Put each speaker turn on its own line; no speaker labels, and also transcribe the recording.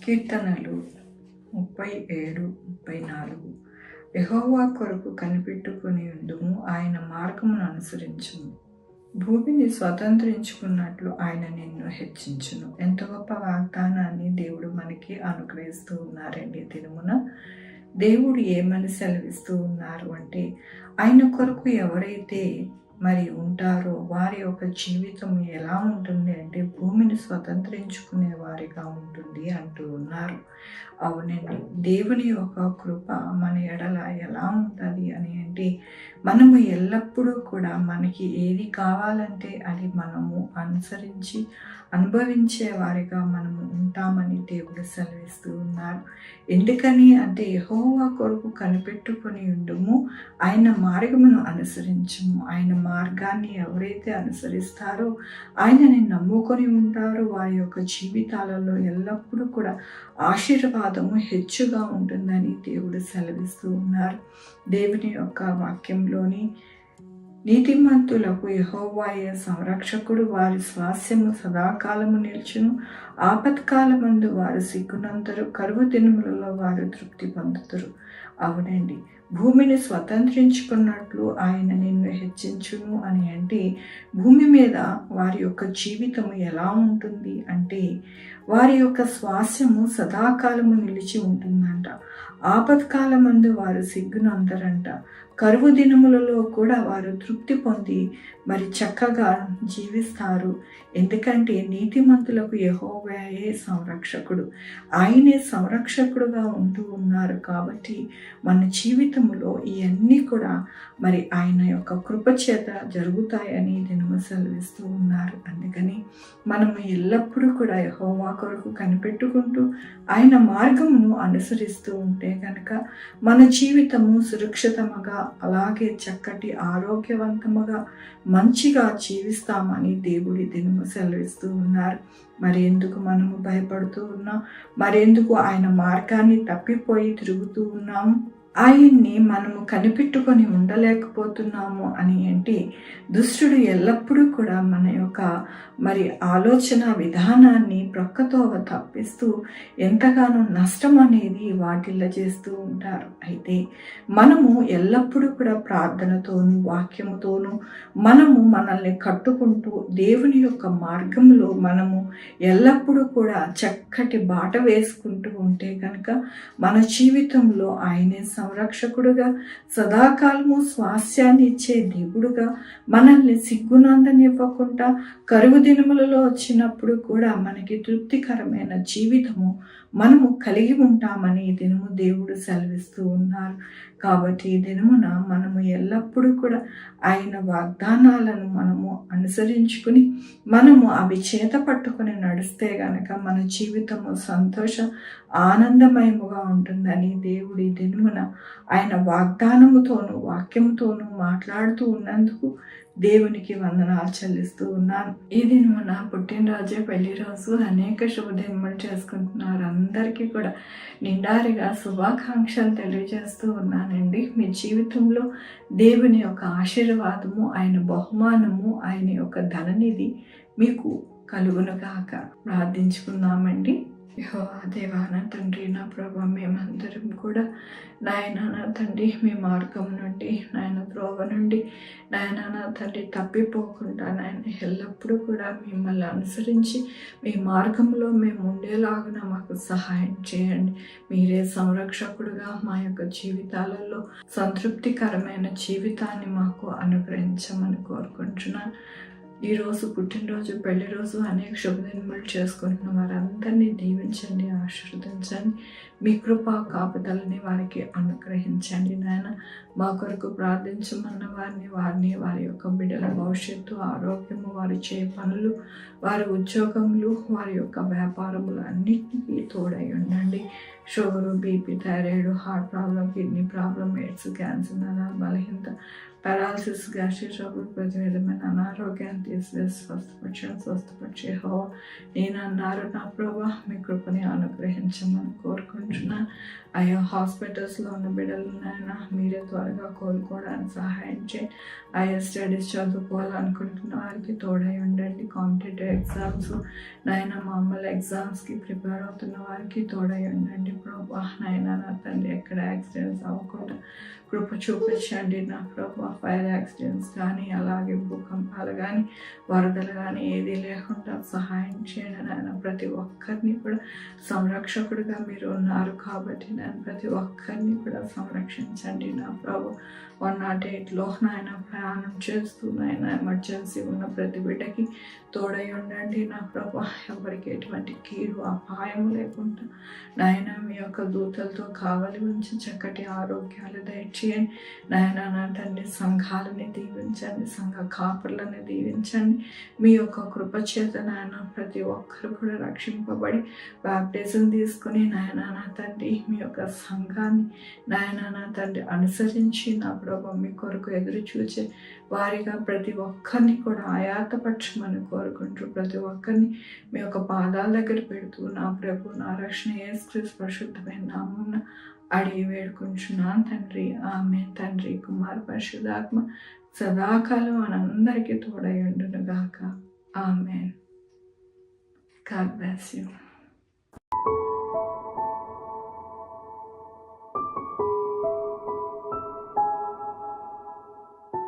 కీర్తనలు 37:34 యెహోవా కొరకు కనిపెట్టుకుని ఉండుము, ఆయన మార్గమును అనుసరించుము. భూమిని స్వతంత్రించుకున్నట్లు ఆయన నిన్ను హెచ్చించును. ఎంత గొప్ప వాగ్దానాన్ని దేవుడు మనకి అనుగ్రహిస్తూ ఉన్నారండి. దినమున దేవుడు ఏమని సెలవిస్తూ ఉన్నారు అంటే, ఆయన కొరకు ఎవరైతే ఉంటారో వారి యొక్క జీవితం ఎలా ఉంటుంది అంటే భూమిని స్వతంత్రించుకునే వారిగా ఉంటుంది అంటూ ఉన్నారు. అవునండి, దేవుని యొక్క కృప మన ఎడల ఎలా ఉంటుంది అని అంటే, మనము ఎల్లప్పుడూ కూడా మనకి ఏది కావాలంటే అది మనము అనుసరించి అనుభవించే వారిగా మనము ఉంటామని దేవుడు సెలవిస్తూ ఉన్నారు. ఎందుకని అంటే, యెహోవా కొరకు కనిపెట్టుకొని ఉండుము, ఆయన మార్గమును అనుసరించుము. ఆయన మార్గాన్ని ఎవరైతే అనుసరిస్తారో, ఆయనని నమ్ముకొని ఉంటారో వారి యొక్క జీవితాలలో ఎల్లప్పుడూ కూడా ఆశీర్వాదము హెచ్చుగా ఉంటుందని దేవుడు సెలవిస్తూ ఉన్నారు. దేవుని యొక్క వాక్యంలోని నీతిమంతులకు యెహోవాయే సంరక్షకుడు, వారి స్వాస్యము సదాకాలము నిల్చును. ఆపత్కాలమందు వారు సిగ్గునందరు, కరువు దినములలో వారు తృప్తి పొందుతారు. అవునండి, భూమిని స్వతంత్రించుకున్నట్లు ఆయన నిన్ను హెచ్చించును అని అంటే, భూమి మీద వారి యొక్క జీవితము ఎలా ఉంటుంది అంటే, వారి యొక్క స్వాస్యము సదాకాలము నిలిచి ఉంటుందంట. ఆపత్కాలమందు వారు సిగ్గునందరంట. కరువు దినములలో కూడా వారు తృప్తి పొంది చక్కగా జీవిస్తారు. ఎందుకంటే నీతిమంతులకు యెహోవాయే సంరక్షకుడు, ఆయనే సంరక్షకుడుగా ఉంటూ ఉన్నారు. కాబట్టి మన జీవితంలో ఇవన్నీ కూడా ఆయన యొక్క కృప చేత జరుగుతాయని దినము సెలవిస్తూ ఉన్నారు. అందుకని మనము ఎల్లప్పుడూ కూడా యెహోవా కొరకు కనిపెట్టుకుంటూ ఆయన మార్గమును అనుసరిస్తూ ఉంటే కనుక మన జీవితము సురక్షితముగా, అలాగే చక్కటి ఆరోగ్యవంతముగా మంచిగా జీవిస్తామని దేవుడి దినము సెలవిస్తూ ఉన్నారు. ఎందుకు మనము భయపడుతూ ఉన్నాం? ఎందుకు ఆయన మార్గాన్ని తప్పిపోయి తిరుగుతూ ఉన్నాము? ఆయన్ని మనము కనిపెట్టుకొని ఉండలేకపోతున్నాము అని అంటే, దుష్టుడు ఎల్లప్పుడూ కూడా మన యొక్క ఆలోచన విధానాన్ని ప్రక్కతోవ తప్పిస్తూ ఎంతగానో నష్టం అనేది వాటిల్ల చేస్తూ ఉంటారు. అయితే మనము ఎల్లప్పుడూ కూడా ప్రార్థనతోనూ వాక్యముతోనూ మనల్ని కట్టుకుంటూ దేవుని యొక్క మార్గంలో మనము ఎల్లప్పుడూ కూడా చక్కటి బాట వేసుకుంటూ ఉంటే కనుక మన జీవితంలో ఆయనే సంరక్షకుడుగా, సదాకాలము స్వాస్యాన్ని ఇచ్చే దేవుడుగా, మనల్ని సిగ్గునందనివ్వకుండా కరువు దినములలో వచ్చినప్పుడు కూడా మనకి తృప్తికరమైన జీవితము మనము కలిగి ఉంటామని దినము దేవుడు సెలవిస్తూ ఉన్నారు. కాబట్టి ఈ దినమున మనము ఎల్లప్పుడూ కూడా ఆయన వాగ్దానాలను మనము అనుసరించుకుని అవి చేత పట్టుకుని నడిస్తే గనక మన జీవితము సంతోష ఆనందమయముగా ఉంటుందని దేవుడి దినమున ఆయన వాగ్దానముతోనూ వాక్యముతోనూ మాట్లాడుతూ ఉన్నందుకు దేవునికి వందనాలు చెల్లిస్తూ ఉన్నాను. ఈ దినమున పుట్టినరోజు, పెళ్లి రోజు అనేక శుభదినములు చేసుకుంటున్నారు. అందరికీ కూడా నిండారిగా శుభాకాంక్షలు తెలియజేస్తూ ఉన్నానండి. మీ జీవితంలో దేవుని యొక్క ఆశీర్వాదము, ఆయన బహుమానము, ఆయన యొక్క ధననిధి మీకు కలుగునుగాక. ప్రార్థించుకుందామండి. యెహోవా దేవా, నా తండ్రి, నా ప్రభా, మేమందరం కూడా నాయన, నా తండ్రి, మీ మార్గం నుండి, నాయన త్రోవ నుండి, నాయన నా తండ్రి తప్పిపోకుండా నాయన ఎల్లప్పుడూ కూడా మిమ్మల్ని అనుసరించి మీ మార్గంలో మేము ఉండేలాగా మాకు సహాయం చేయండి. మీరే సంరక్షకుడుగా మా యొక్క జీవితాలలో సంతృప్తికరమైన జీవితాన్ని మాకు అనుగ్రహించమని కోరుకుంటున్నాను. ఈరోజు పుట్టినరోజు, పెళ్లి రోజు, అనేక శుభదినములు చేసుకుంటున్న వారందరినీ దీవించండి, ఆశీర్వదించండి. మీ కృపా కాపుదలని వారికి అనుగ్రహించండి. నాయన, మా కొరకు ప్రార్థించమన్న వారిని వారి యొక్క బిడ్డల భవిష్యత్తు, ఆరోగ్యము, వారి చే పనులు, వారి ఉద్యోగములు, వారి యొక్క వ్యాపారములు అన్నిటికీ తోడై ఉండండి. Sugar, BP, thyroid, heart problem, kidney problem, AIDS, cancer, నరాల బలహీనత, పారాలసిస్, గ్యాస్ట్రిక్ ట్రబుల్, ప్రతి విధమైన అనారోగ్యాన్ని తీసివేసి స్వస్థపరిచే యెహోవా నేనన్నారు నా ప్రభా. మీ కృపని అనుగ్రహించమని కోరుకుంటున్నాను. అయ్యా హాస్పిటల్స్లో ఉన్న బిడ్డలనైనా మీరే త్వరగా కోలుకోవడానికి సహాయం చేయండి. అయ్యా స్టడీస్ చదువుకోవాలనుకుంటున్న వారికి తోడై ఉండండి. కాంపిటేటివ్ ఎగ్జామ్స్ నాయన మామూలు ఎగ్జామ్స్కి ప్రిపేర్ అవుతున్న వారికి తోడై ఉండండి ప్రభా. నాయన నా తండ్రి ఎక్కడ యాక్సిడెంట్స్ అవ్వకుండా కృప చూపించండి నా ప్రభా. ఫైర్ యాక్సిడెంట్స్ కానీ అలాగే భూకంపాలు కానీ వరదలు కానీ ఏది లేకుండా సహాయం చేయండి నాయన. ప్రతి ఒక్కరిని కూడా సంరక్షకుడిగా మీరు ఉన్నారు కాబట్టి నేను ప్రతి ఒక్కరిని కూడా సంరక్షించండి నా ప్రభు. 108లో నాయన ప్రయాణం చేస్తూ నాయన ఎమర్జెన్సీ ఉన్న ప్రతి బిడ్డకి తోడై ఉండండి నా ప్రభు. ఎవరికి ఎటువంటి కీడు అపాయం లేకుండా నాయన మీ యొక్క దూతలతో కావలి ఉంచి చక్కటి ఆరోగ్యాలు దయచేయండి నాయన. నా తండ్రి సంఘాలని దీవించండి, సంఘ కాపుర్లని దీవించండి. మీ యొక్క కృపచేత నాయన ప్రతి ఒక్కరు కూడా రక్షింపబడి బాప్టిజం తీసుకుని నాయన నా తండ్రి మీ యొక్క సంఘాన్ని నాయన నా తండ్రి అనుసరించి నా ప్రభు మీ కొరకు ఎదురు చూచే వారిగా ప్రతి ఒక్కరిని కూడా ఆయాతపరచమని కోరుకుంటూ ప్రతి ఒక్కరిని మీ యొక్క పాదాల దగ్గర పెడుతూ నా ప్రభు నా రక్షణ యేసుక్రీస్తు పరిశుద్ధమైన నామమున అడిగి వేడుకుంటున్నాను తండ్రి. ఆమేన్. తండ్రి, కుమార, పరిశుద్ధాత్మ సదాకాలం మనందరికీ తోడై ఉండును గాక. ఆమేన్. God bless you.